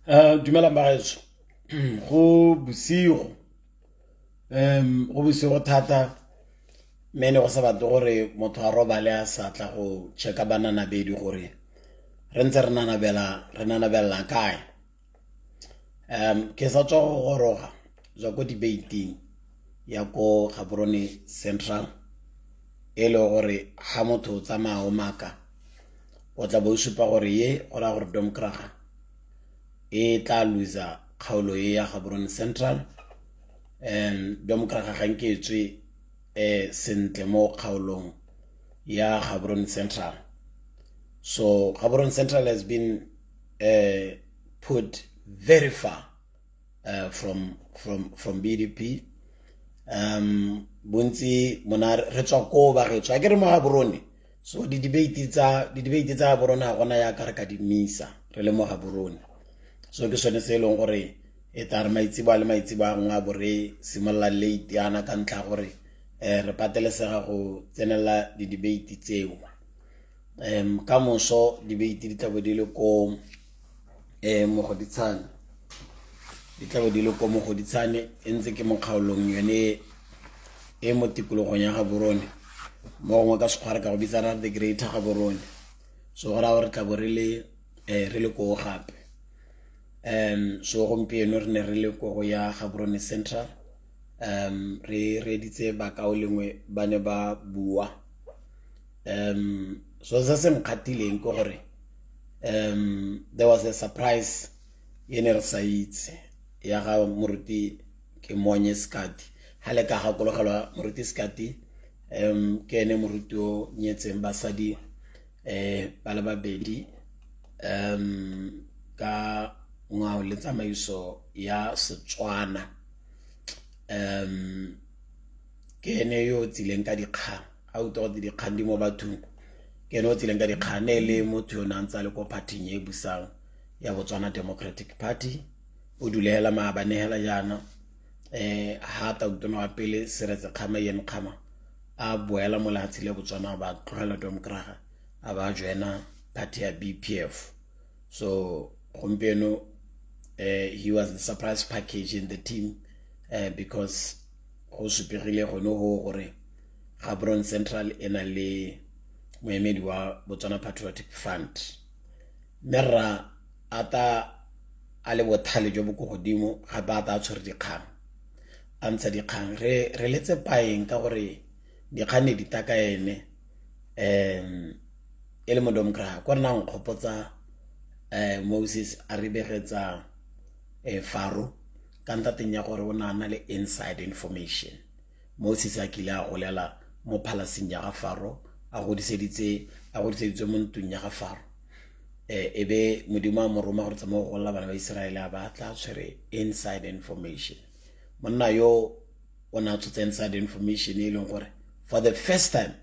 Dumela bagaetsho. Go bosigo. Go bosigo thata. Mene go sa batle gore motho a robale a sa tla go checka bananabedi gore re ntse re nanabela kae. Ke sa tswa go goroga jwa ko debating ya ko Gaborone Central e le gore ga motho o tsamaya o maka o tla bo o supa gore ye go raya gore Democrat e tla loser kgaolo e ya Gaborone Central. Democrat ga nke e tswe sentle mo kgaolong ya Gaborone Central. So Gaborone Central has been put very far from BDP. Bontsi mona re tswa ko ba re tswa ke re mo Gaborone. So di-debate tsa Gaborone ga gona ya ka re ka di misa re le mo Gaborone. So ke sone se e leng gore e tla re maitsibo a le maitsibo a ngwe a bore simolola late yana ka ntlha gore re patelesega go tsenela di-debate tseo. Ka moso debate di tlabe di le ko mogoditshane e ntse ke mo kgaolong yone e mo tikologong ya Gaborone mo gongwe ka sekgware ka go bitsana the greater Gaborone. So go raya gore tlabe re le koo gape. So gompieno re ne re le ko go ya Gaborone Central. Re reditse bakao lengwe ba ne ba bua. So se se nkgatileng ke gore there was a surprise ye ne re sa itse ya ga moruti ke monye Skati ha le ka gakologelwa moruti Skati ke ene moruti o nyetseng basadi ba le babedi ka ngwao le tsamaiso ya Setswana. Ke ene yo tsileng ka dikgang a o tota dikgang di mo bathong ke ene o tsileng ka dikgang ne le motho yo nantsa le ko partyng e busang ya Botswana Democratic Party o dulela maabane hela jana ha ta utono wa pele seretse kgama yen kgama a boela molatsi le Botswana ba tlogela Democrat a ba joina party ya BPF. So gompieno he was the surprise package in the team because go supegile gone go gore Gaborone Central e na le moemedi wa Botswana Patriotic Front. Merra ata a le bothale jo bo go godimo gape a ta tshwere dikgang a ntsha dikgang re letse paeng ka gore dikgang ne di taka ene e le mo Democrat ko re nang kgopotsa Moses a re begetsa Faro ka ntateng ya gore o na le inside information. Moses a kile a golela mo phalaseng ya ga Faro a godiseditse mo ntong ya ga Faro. Ebe modimo a mo roma gore tsamaya go golela bana ba Israele a ba tla tshwere inside information. Monna yo o na tshotse inside information e leng gore for the first time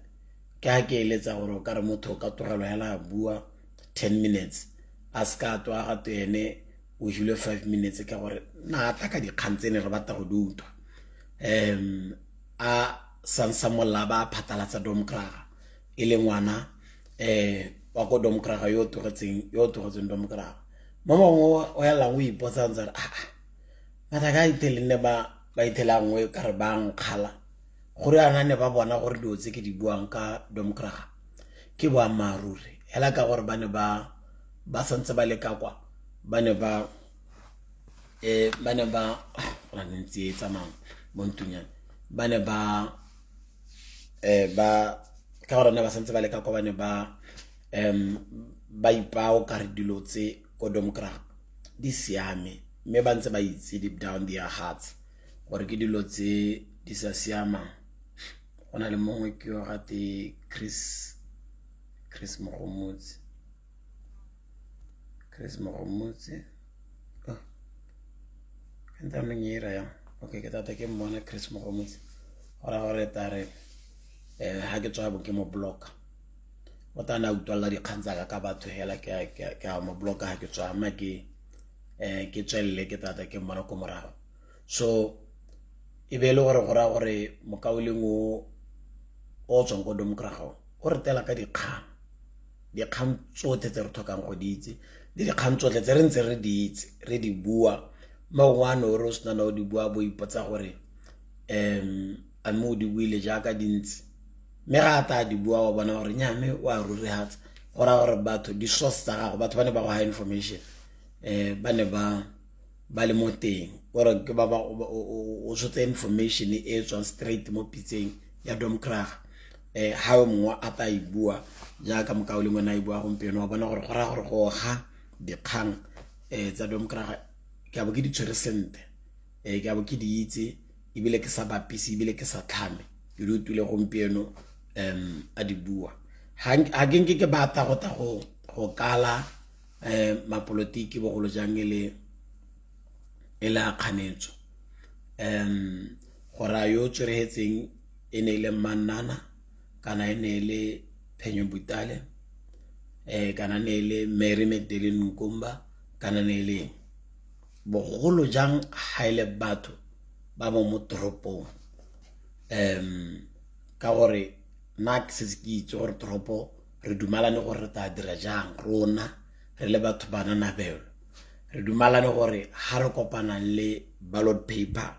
ke ha ke eletsa gore o ka re motho ka togelo hela a bua 10 minutes a ska twa ga tene o jule 5 minutes ka gore na tla ka dikgang tsene re batla go dutwa. A sansa molla ba phatalatsa Democrat e le ngwana wa go Democrat yo togetseng Democrat mo mongwe o ya lang o ipotsa ntse re mata ga itelenne ba itela ngwe ka re ba nkgala gore ana ne ba bona gore dio tse ke di buang ka Democrat ke boammaruri hela ka gore ba ne ba santse ba le ka kwa ba ne ba ra ntse e tsamang mo ntunyana ba ne ba ka gore ne ba santse ba le ka kwa ba ne ba ipao ka re dilo tse ko Democrat di siame mme ba ntse ba itse deep down their hearts gore ke dilo tse di sa siamang. Go na le mongwe ke yo gate Chris Mogomotsi kenta mengera ya okay ke tata ke mmona Chris Mogomotsi gore tare ha ke tswa bo ke mo block o tana utwalla dikgang tsa ka batho hela ke a mo block ha ke tswa ma ke tswelle ke tata ke mmona ko morago. So e be le gore gore mokaoleng o tswang ko Democrat o re tela ka dikgang tsotlhe tse re tlhokang go di itse di dikgang tsotlhe tse re ntse re di itse re di bua maongwane o re o sena na o di bua bo ipotsa gore a mme o di buile jaaka dintsi mme ga a ta di bua wa bona gore nyame wa rurihatsa go raya gore batho di source tsa gago batho ba ne ba go high information ba ne ba le mo teng gore ke ba o tshotse information e tswang straight mo pitseng ya domkraga ha o mongwe a ta e bua jaaka mokao le ngwana e bua gompieno wa bona gore go raya gore go ga dikgang tsa domkraga ke a bo ke di tshwere sente ke a bo ke di itse ebile ke sa bapise ebile ke sa tlhame ke di utile gompieno a di bua ha ke nke ke batla go ta go kala mapolotiki bogolo jang e le a kganetso gore yo tshwerehetseng e ne ile Mannana kana e ne ile Phenyo Butale kana ne ile Mary Magdalene Nkumba kana ne ile bogolo jang ha ile batho ba mo toropong ka gore nna ke se ke itse gore toropo re dumalane gore re ta dira jang rona re le batho ba nanabela re dumalane gore ha re kopana le ballot paper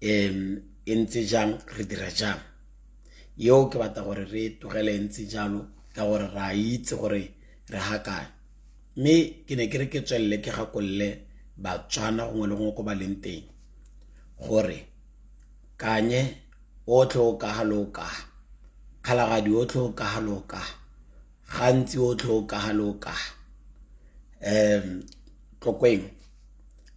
e ntse jang re dira jang yo ke batla gore re togele ntse jalo ka gore ra itse gore re hakae mme ke ne ke re ke tswelle ke gakolle batswana gongwe le gongwe ko ba leng teng gore kanye otlhe o ka haloka kgalagadi otlhe o ka haloka gantsi otlhe o ka haloka tlokweng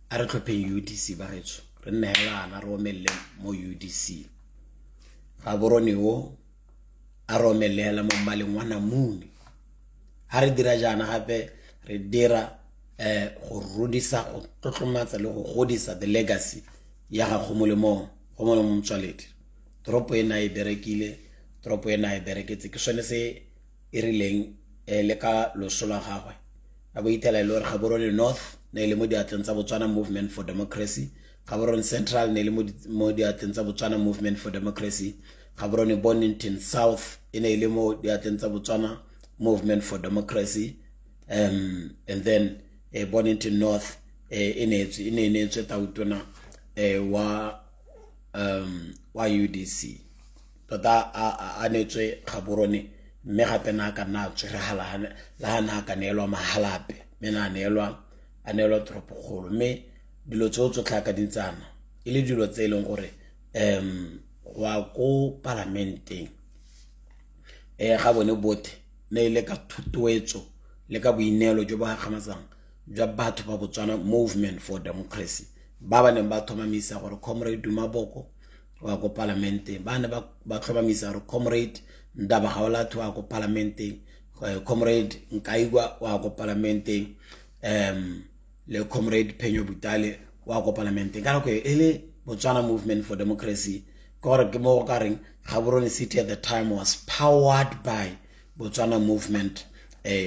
a re tlhopheng UDC ba retso re nne helana re omelle mo UDC ga borone o a re omelle hela mo mmaleng wa namune ha re dira jana gape re dira go rudisa go tlotlomatsa le go godisa the legacy ya ga go molemo motswaledi toropo ena e berekile toropo ena e bereketse ke sone se e rileng le ka losola gagwe a bo itela le gore ga borone north ne le mo diatleng tsa Botswana Movement for Democracy ga borone central ne le mo diatleng tsa Botswana Movement for Democracy ga borone Bonington south e ne le mo diatleng tsa Botswana Movement for Democracy and then Bonington north e ne etswe tautona wa UDC tota a netswe ga borone mme gape na ka nna tswe re la na ka neelwa mahalape mme na neelwa toropo kgolo mme dilo tse o tsotlha ka dintsana e le dilo tse e leng gore wa ko parlamenteng ga bone bote ne ile ka thutuetso le ka boineelo jo ba gamatsang jwa batho ba Botswana Movement for Democracy ba neng ba thomamisa gore comrade Dumaboko wa ko parlamenteng ba ne ba tlhomamisa gore comrade Ndaba Gaolatho wa ko parlamenteng comrade Nkaigwa wa ko parlamenteng le comrade Phenyo Butale wa ko parlamenteng ka nako e le Botswana Movement for Democracy gore ke mo ka reng Gaborone City at the time was powered by Botswana Movement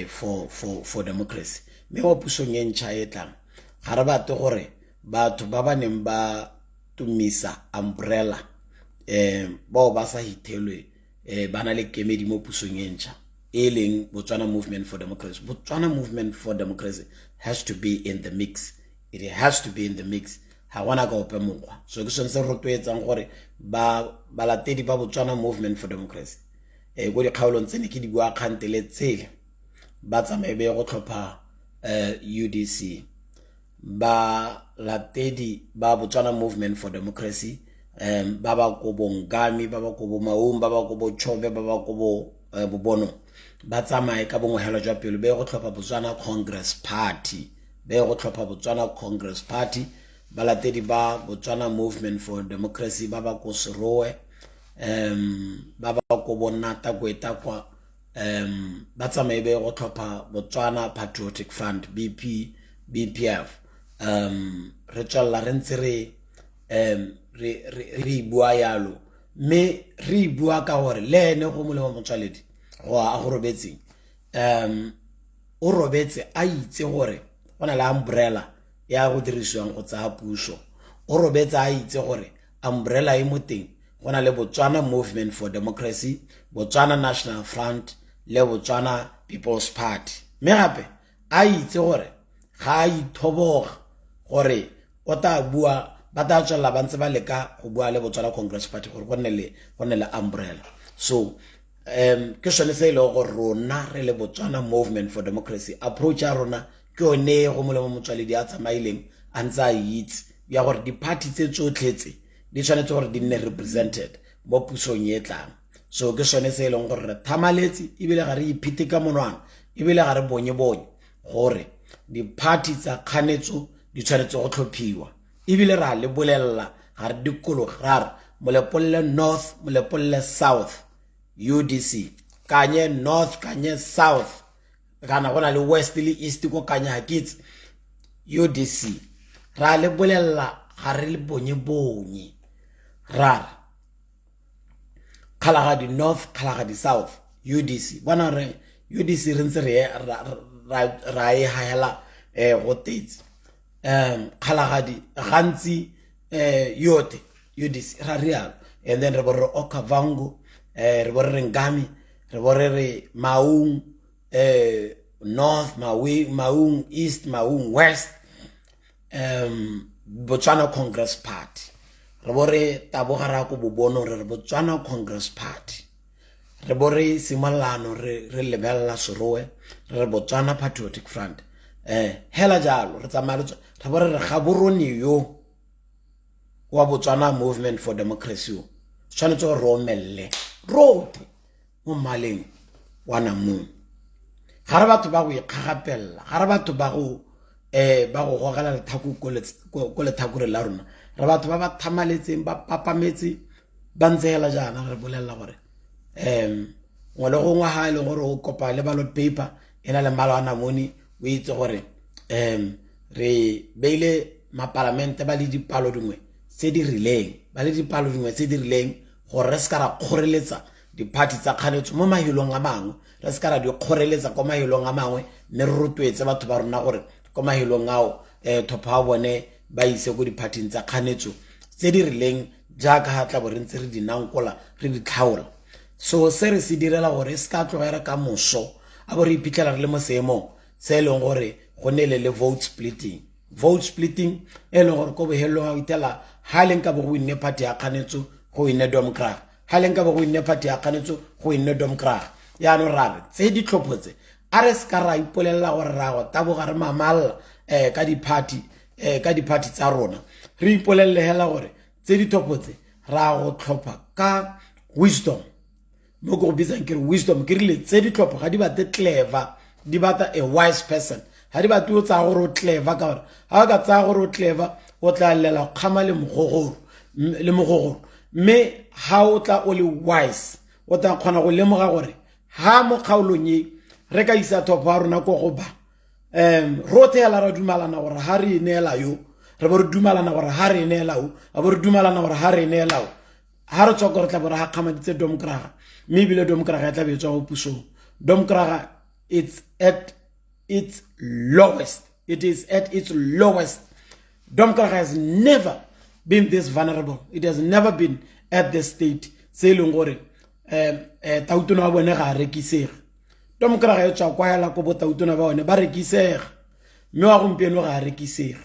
for Democracy mme wa pusong e ntšha e tlang ga re batle gore batho ba neng ba tumisa umbrella bao ba sa hithelwe ba na le kemedi mo pusong e ntšha e leng Botswana Movement for Democracy. Botswana Movement for Democracy has to be in the mix. It has to be in the mix. Ha wana ka ope mokgwa so ke sone se rotloetsang gore ba latedi ba Botswana Movement for Democracy go dikgaolong tsene ke di bua kgantele tsele ba tsamaye be go tlhopha UDC ba latedi ba Botswana Movement for Democracy ba ba ko Bongami ba ba ko Maung ba ba ko Chobe ba ba ko Bobono ba tsamaye ka bongwehelo jwa pelo be go tlhopha Botswana Congress Party be go tlhopha Botswana Congress Party ba latedi ba Botswana Movement for Democracy ba ba ko Serowe ba ba ko Bonata Gweta kwa ba tsamaye be go tlhopha Botswana Patriotic Front BPF re tswalla re ntse re bua yalo me re bua ka gore le ene go molemo motswaledi go a go robetseng o robetse a itse gore gona le umbrella ya go dirisiwang go tsa puso o robetse a itse gore umbrella e mo teng gona le Botswana Movement for Democracy Botswana National Front le Botswana People's Party me gape a itse gore ga ithoboga gore o ta bua ba ta tswela ba ntse ba leka go bua le Botswana Congress Party gore go nne le umbrella. So ke sone se ile go rona re le Botswana Movement for Democracy approach ya rona ke one go molemo motswaledi a tsamaileng a ntse a itse ya gore di-party tse tsotlhetse di tshwanetse gore di nne represented mo pusong e tlang. So ke sone se ile gore re thamaletse ebile ga re iphite ka monwana ebile ga re bonye gore di-party tsa kganetso di tshwanetse go tlhophiwa ebile ra le bolella ga re dikolo ra molepolle north molepolle south UDC kanye north kanye south kana gona le west le east ko kanya hakitse UDC ra le bolella ga re le bonye ra khalagadi north khalagadi south UDC bona re UDC re ntse re ra e haela go tetse khalagadi gantsi yote UDC ra rialo and then re bo re Okavango re bo re Ngami re bo re Maung north Maung east Maung west Botswana Congress Party re bo re taboga ra go bobono re Botswana Congress Party re bo re simolano re lebella serowe re Botswana Patriotic Front hela jalo re tsamaya re bo re ga boroni yo wa Botswana Movement for Democracy tshwanetse go romelle rote mo maleng wa namune ga re batho ba go ikgagapella ga re batho ba go gogela lethako ko lethakore la rona re batho ba ba thamaletseng ba papametse ba ntse hela jana re bolella gore ngole go ngwa ha ile gore o kopa le ballot paper ena le mmala wa namune o itse gore re beile maparlamente ba le dipalo dingwe tse di rileng gore re ska ra kgoreletsa di-party tsa kganetso mo mahilong a mangwe re ska ra di kgoreletsa ko mahilong a mangwe mme re rotwetse batho ba rona gore ko mahilong ao thopa wa bone ba ise go di-party tsa kganetso tse di rileng jaaka ha tla bo re ntse re di nankola re di tlhaola. So se re se direla gore e ska tlogera ka moso a bo re iphitlhela re le mo seemong se e leng gore go nele le vote splitting e leng gore ko bohelong a itela ha leng ka bo go inne party ya kganetso go inne Democrat ha leng ka bo go inne party ya kganetso go inne Democrat ya no rare tse di tlhophotse a re ska ra ipolella gore ra go taboga re mamalla ka di-party tsa rona re ipolelle hela gore tse di tlhophotse ra go tlhopha ka wisdom mo go bitsang ke wisdom ke rile tse di tlhopha ga di bate clever di bata a wise person ha di bate o tsa gore o clever ka gore ha ka tsa gore o clever o tla lela kgama le mogogoro mme ha o tla o le wise o tla kgona go lemoga gore ha mo kgaolong e re ka isa thopa wa rona ko go ba rote ya la ra dumalana gore ha re neela yo re bo re dumalana gore ha re neela o a bo re dumalana gore ha re neela o ha re tswa gore tla bo re ha kgamaditse Democrat mme ebile Democrat ya tla be tswa go pusong Democrat it's at its lowest. It is at its lowest. Democrat has never been this vulnerable. It has never been at the state. Se leng gore tautona wa bone ga rekisega. Democrat ya tswa kwa la go bo tautona ba bone ba rekisega. Mme wa gompieno ga rekisega.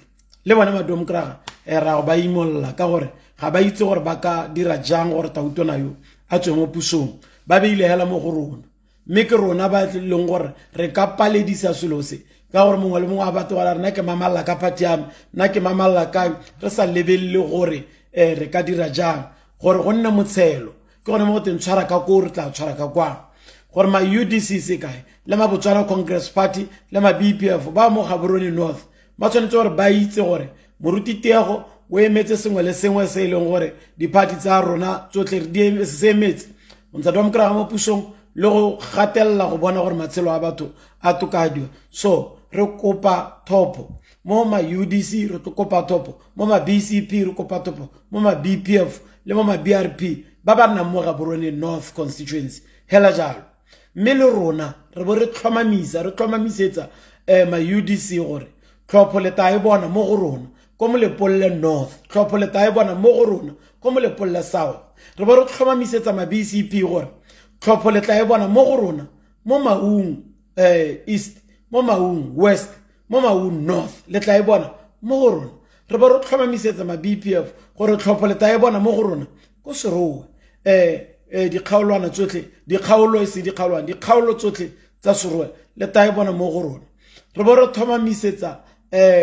Le bona ma Democrat ra go ba imolla ka gore ga ba itse gore ba ka dira jang gore tautona yo a tswe mo pusong. Ba beile hela mo go rona. Mme ke rona ba leng gore re ka paledisa selo se ka gore mongwe le mongwe a batho ba rena ke mamalla ka party ya nna ke mamalla ka re sa lebelle gore re ka dira jang gore go nne motshelo ke gone mo go tentshwara ka ko re tla tshwara ka kwa gore ma UDC se kae le ma Botswana Congress Party le ma BPF ba mo Gaborone North ba tshwanetse gore ba itse gore moruti Tiego o emetse sengwe le sengwe se leng gore di-party tsa rona tsotlhe di se emetse ntse Democrat mo pusong le go gatella go bona gore matshelo a batho a tokadiwa. So re kopa thopo mo ma UDC re kopa thopo mo ma BCP re kopa thopo mo ma BPF le mo ma BRP ba ba nna mo Gaborone North constituency hela jalo mme le rona re bo re tlhomamisetsa ma UDC gore tlhopho le tae bona mo go rona ko mo lepolle North tlhopho le tae bona mo go rona ko mo lepolle South re bo re tlhomamisetsa ma BCP gore tlhopho le tae bona mo go rona mo Maung East mo Maung West mo Mau North le tla e bona mo go rona re ba re tlhomamisetsa ma BPF gore tlhopho le tla e bona mo go rona go serowe dikgaolwana tsotlhe dikgaolo se dikgaolwana dikgaolo tsotlhe tsa serowe le tla e bona mo go rona re ba re tlhomamisetsa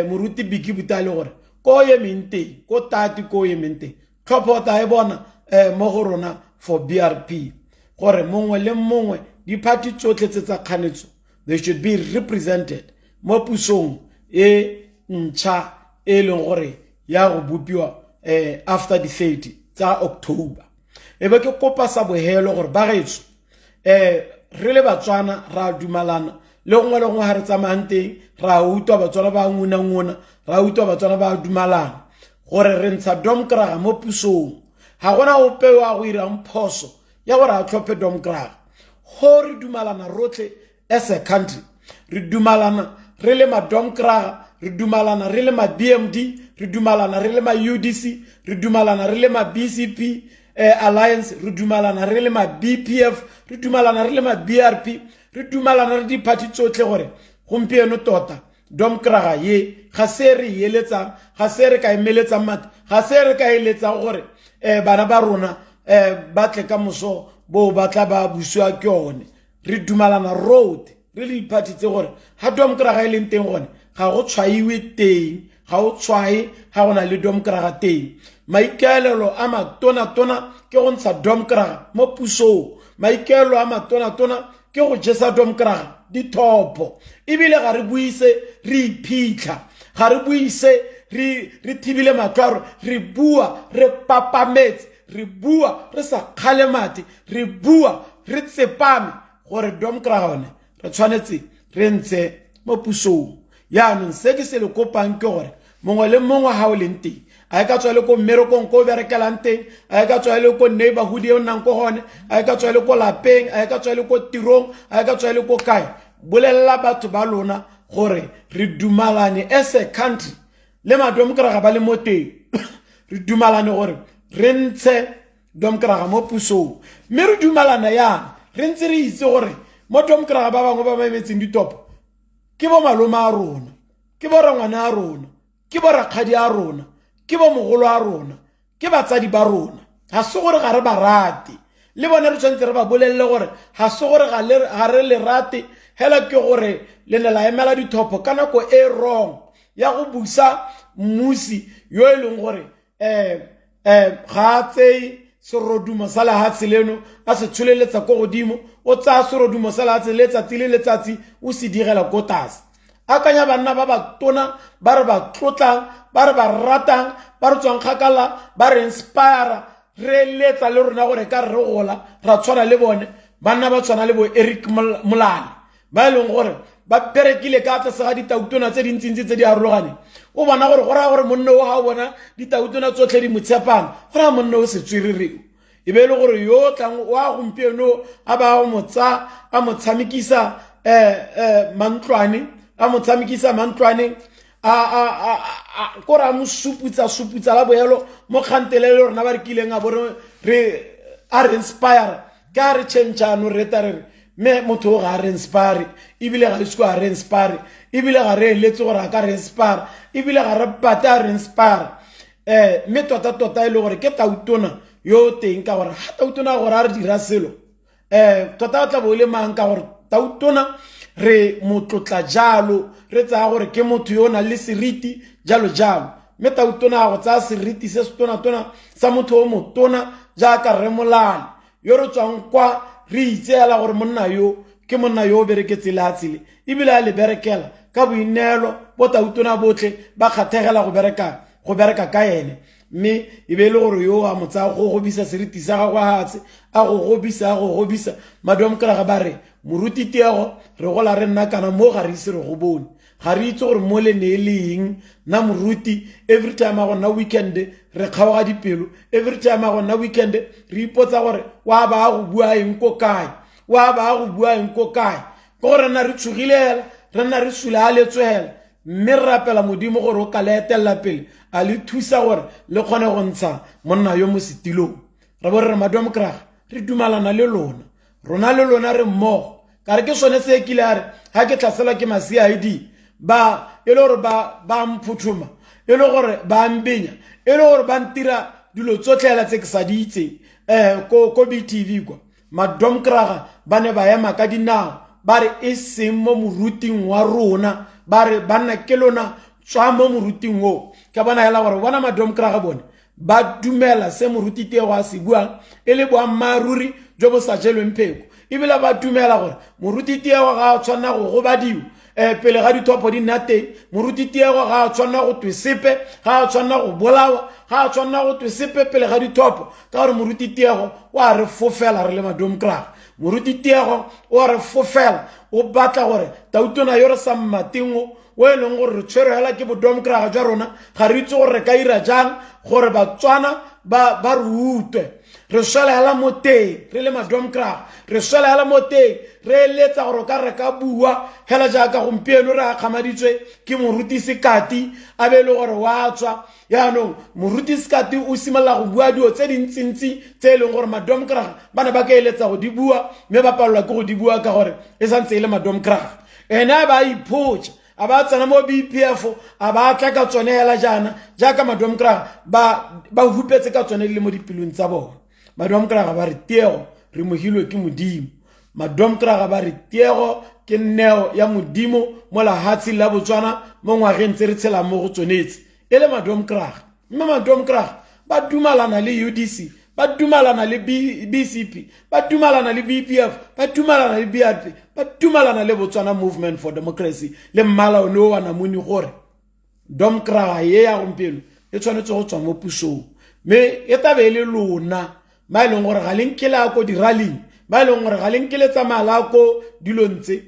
moruti Biki Butale gore ko ye mente ko tati ko ye mente tlhopho tla e bona mo go rona for BRP gore mongwe le mongwe di party tsotlhe tsa kganetso they should be represented mo pusong e ntšha e leng gore ya go bopiwa after the 30 tsa October e be ke kopa sa bohelo gore ba getso re le Batswana ra dumalana le gongwe le gongwe ha re tsamayang teng ra utwa Batswana ba nguna ra utwa Batswana ba dumalana gore re ntsha domkraga mo pusong ha gona o pewa go ira mphoso ya gore a tlhophe domkraga ho re dumalana rotlhe as a country re dumalana re le ma domkraga re dumalana re le ma BMD re dumalana re le ma UDC re dumalana re le ma BCP alliance re dumalana re le ma BPF re dumalana re le ma BRP re dumalana re di party tsotlhe gore gompieno tota domkraga ye ga se re yeletsang ga se re ka emeletsang mat ga se re ka eletsang gore bana ba rona ba tle ka moso bo ba tla ba buswa ke one re dumalana road re le party tse gore ha domkraga e leng teng gone ga go tshwaiwe teng ga o tshwae ga gona le domkraga teng maikaelelo a matona ke go ntsha domkraga mo pusong maikaelelo a matona ke go jesa domkraga di topo ebile ga re buise re iphitlha ga re buise re thibile matlwaro re bua re papametse re bua re sa kgalemate re bua re tsepame gore domkraga one re tshwanetse re ntse mo pusong yaanong se ke se le kopang ke gore mongwe le mongwe ha o leng teng a ka tswa le ko mmerekong ko berekelang teng a ka tswa le ko neighborhood e o nnang ko gone a ka tswa le ko lapeng a ka tswa le ko tirong a ka tswa le ko kae bolella batho ba lona gore re dumalane as a country le madomkraga ba le mo teng re dumalane gore re ntshe domkraga mo pusong mme re dumalana yana re ntse re itse gore mo domkraga ba bangwe ba maemetseng ditopo ke bo malome a rona ke bo rangwana a rona ke bo rakgadi a rona ke bo mogolo a rona ke batsadi ba rona ga se gore ga re ba rate le bone re tshwanetse re ba bolelle gore ga se gore ga re le rate hela ke gore le ne la emela dithopo ka nako e wrong ya go busa mmusi yo e leng gore ga tsei serodumo sa lehatshe leno a se tsholeletsa ko godimo o tsaya serodumo sa lehatshe letsatsi le letsatsi o se direla ko tlase akanya banna ba ba tona ba re ba tlotlang ba re ba ratang ba re tswang kgakala ba re inspire re letsa le rona gore ka re gola ra tshwana le bone banna ba tshwana le bo Eric Mmala ba leng gore ba berekile ka tlase ga ditautona tse dintsintsi tse di arologane o bona gore go raya gore monno o ga o bona ditautona tsotlhe di motshepana go raya monno o se tswerereo e be e le gore yo tlang wa gompieno a ba motsa a motshamekisa mantlwane a motshamekisa mantlwane ko ra mo suputsa la boelo mo kgantele le rona ba re kileng a bore re inspire ka re changeano re tare me motho ga re inspire ebile ga isiko a re inspire ebile ga re letse gore a ka re inspire ebile ga re pata re inspire me tota e le gore ke tautona yo teng ka gore ha tautona gore a re dira selo tota o tla bo le mang ka gore tautona re motlotla jalo re tsaya gore ke motho yo na le seriti jalo me tautona go tsaya seriti se tona sa motho o motona jaaka re molane yo re tswang kwa re itseela gore monna yo ke monna yo o bereketse lehatsele ebile a le berekela ka boinelo bo tautona botlhe ba kgathegela go bereka ka ene mme e be le gore yo a motsa go gobisa seriti sa gagwe hatse a go gobisa madomkraga ba re moruti Tiego re gola re nna kana mo ga re ise re go bone ga re itse gore mo le ne le eng na moruti every time a go na weekend re kgaoga dipelo every time a go na weekend re ipotsa gore wa ba go bua eng ko kae ko gore na re tsugilela re na re sula le tswela mme re rapela modimo gore o ka le etella pele a le thusa gore le kgone go ntsha monna yo mo setilong re bo re madomkraga re dumalana le lona rona le lona re mmogo ka re ke sone se kile a re ha ke tlaselwa ke ma-CID ba e le gore ba mphuthuma e le gore ba mbenya e le gore ba ntira dilo tsotlhela tse ke sa di itseng ko BTV kwa madomkraga ba ne ba ema ka dinao ba re e seng mo moruting wa rona ba re banna ke lona tswa mo moruting wo ka bona hela gore bona madomkraga bone ba dumela se moruti Tiego a se buang e le boammaruri jo bo sa jelweng pheko ebile ba dumela gore moruti Tiego ga a tshwana go gobadiwa pele ga dithopo di nna teng moruti Tiego ga a tshwana go twesepe ga a tshwana go bolawa ga a tshwana go twesepe pele ga dithopo ka gore moruti Tiego wa re fofela re le madomkraga moruti Tiego o re fofela o batla gore tautona yo re sa mmatengo o e leng gore re tshwere hela ke bodomkraga jwa rona ga re itse gore re ka ira jang gore batswana ba re utwe re swela hela mo teng re le madomkraga re swela hela mo teng re letsa gore ka re ka bua hela jaaka gompieno re a kgamaditswe ke moruti Sekati a be le gore wa tswa yaanong moruti Sekati o simolola go bua dio tse dintsintsi tse e leng gore madomkraga ba ne ba ka eletsa go di bua mme ba palelwa ke go di bua ka gore e santse e le madomkraga ena ba iphotsa a ba tsena mo BPF a ba tla ka tsone hela jana jaaka madomkraga ba hupetse ka tsone le mo dipelong tsa bona madomkraga ba re Tiego re mohilwe ke modimo madomkraga ba re Tiego ke neo ya modimo mo lahatsi la Botswana mo ngwageng tse re tshela mo go tsonetse e le madomkraga mme madomkraga ba dumalana le UDC ba dumalana le BCP ba dumalana le BPF ba dumalana le BRP ba dumalana le Botswana Movement for Democracy le Mmala o no wa namune gore domkraga ye ya gompieno e tshwanetse go tswa mo pusong me e tabe le lona ba e leng gore ga lenkela ko di rallying ba e leng gore ga lenkele tsamaya ko dilontse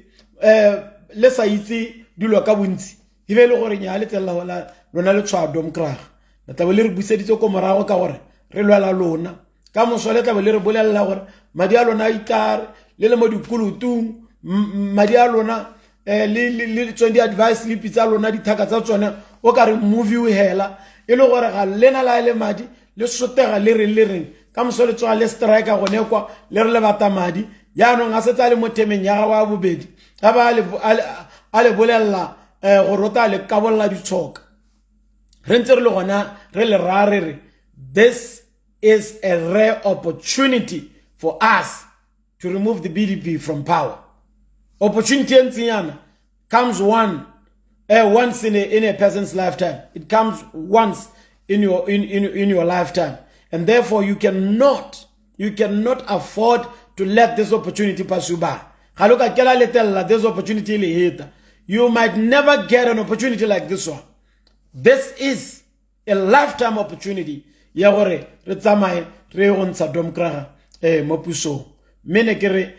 le sa itse dilo ka bontsi e be le gore nya le tselela lona le tshwa domkraga la tabe le re buseditse ko morago ka gore re lwela lona ka mosole tabe le re bolelela gore madi a lona a itare le mo dikolotong madi a lona le tsone di-advice le pitsa lona dithaka tsa tsone o ka re movie o hela e le gore ga lena la le madi le sotega le reng ka mosole tsoga le strike gone kwa le re le bata madi yaanong a setse a le mo temeng ya gago a bobedi ga ba a le bolelela go rota le kabolla ditshoka re ntse re le gona re le raa re re this is a rare opportunity for us to remove the BDP from power. Opportunity comes once in a person's lifetime. It comes once in your lifetime, and therefore you cannot afford to let this opportunity pass you by. This opportunity you might never get an opportunity like this one. This is a lifetime opportunity. Yagore re tsamaye re go ntsha domkraga mo pusong mene ke re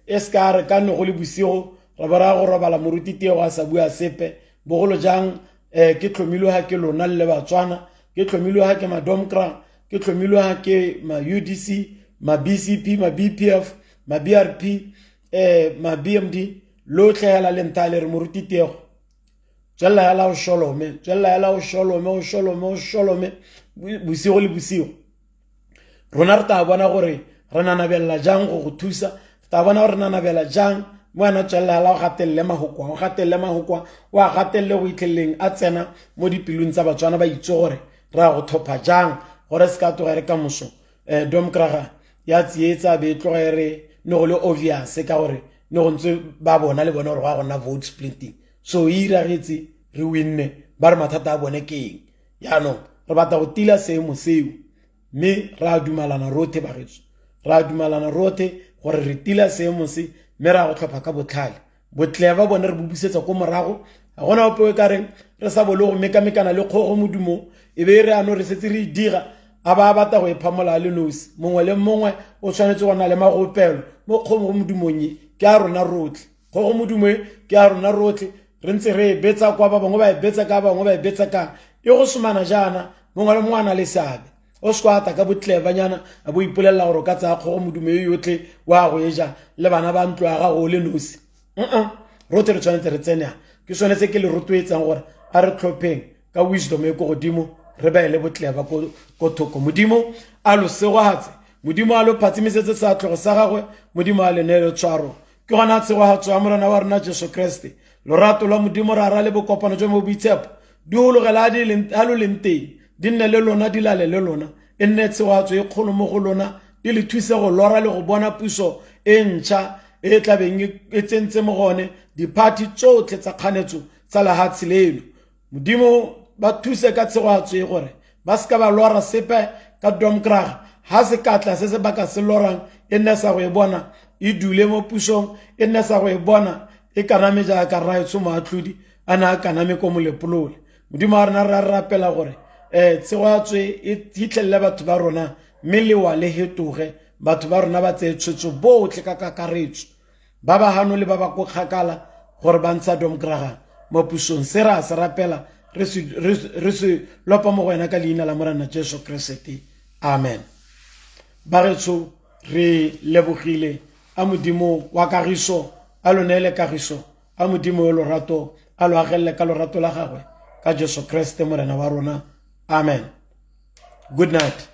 eskare ka no go le bosigo ra bara go robala moruti Tiego a sa bua sepe bogolo jang ke tlhomilwe ha ke lona le Batswana ke tlhomilwe ha ke madomkraga ke tlhomilwe ha ke ma UDC ma BCP ma BPF ma BRP ma BMD lo tlhela le ntale re moruti Tiego tsela ya la o sholome bosigo le bosigo rona re ta bona gore re nanabela jang go thusa ta bona gore nanabela jang moana tsela la go gatelle mahokwa wa gatelle go itlheleng a tsena mo dipelong tsa Batswana ba itse gore ra go thopa jang gore se ka togere ka moso domkraga ya tsietsa be tlogere no go le obvious ka gore no go ntse ba bona le bona gore wa gona vote splitting so ira getsi re winne ba re mathata a bone keng yaanong re batla go tila seemo seo mme ra dumalana rotlhe bagetso ra dumalana rotlhe gore re tila seemo se mme ra go tlhopha ka botlhale botlhe ba bone re bubusetsa ko morago ga gona ope o ka reng re sa bole go mekamekana le kgogo modumo e be re ano re setse re dira a ba batla go ephamola le nosi mongwe le mongwe o tshwanetse go na le magopelo mo kgogo modumong ke a rona rotlhe kgogo modumo ke a rona rotlhe re ntse re betsa kwa ba bangwe ba betsa ka bangwe ba betsa ka e go sumana jana mongwe le mongwe le seabe o skwata ka botle banyana a bo ipolela gore ka tsa kgogo modumo yotlhe wa go eja le bana ba ntlo ga go le nosi rotlhe re tshwanetse re tsena ke sone se ke le rotloetsang gore a re tlhopheng ka wisdom e go godimo re ba ile botle ba ko thoko modimo a lo segohatse modimo a lo phatsimisetse sa tlogo sa gagwe modimo a le ne le tshwaro ke gona tshegogatso ya morena wa rona Jesu Kriste lorato la modimo ra ra le bokopano jwa mo boitshepo di hologela a lo leng teng di nne le lona di lale le lona e nne tshegogatso e kgolo mo go lona di le thuse go lora le go bona puso e ntšha e tlabeng e tsentse mo gone diphathi tsotlhe tsa kganetso tsa lehatshe leno modimo ba thuse ka tshegogatso e gore ba se ka ba lora sepe ka domkraga ha se katla se se baka se lorang e nne sa go e bona e dule mo pusong e nne sa go e bona e kaname jaaka raetso moatlhodi a ne a kaname ko molepolole modimo a rena re rapela gore tshegogatso e hitlhelele batho ba rona mme lewa le hetoge batho ba rona ba tseye tshwetso botlhe ka kakaretso ba ba hano le ba ba ko kgakala gore ba ntsha domkraga mo pusong se ra se rapela re se lopa mo go wena ka leina la morena Jesu Kriste amen bagetso re lebogile a modimo wa kagiso a lo neele kagiso a modimo yo lorato a lo agelele ka lorato la gagwe ka Jesu Kriste morena wa rona amen good night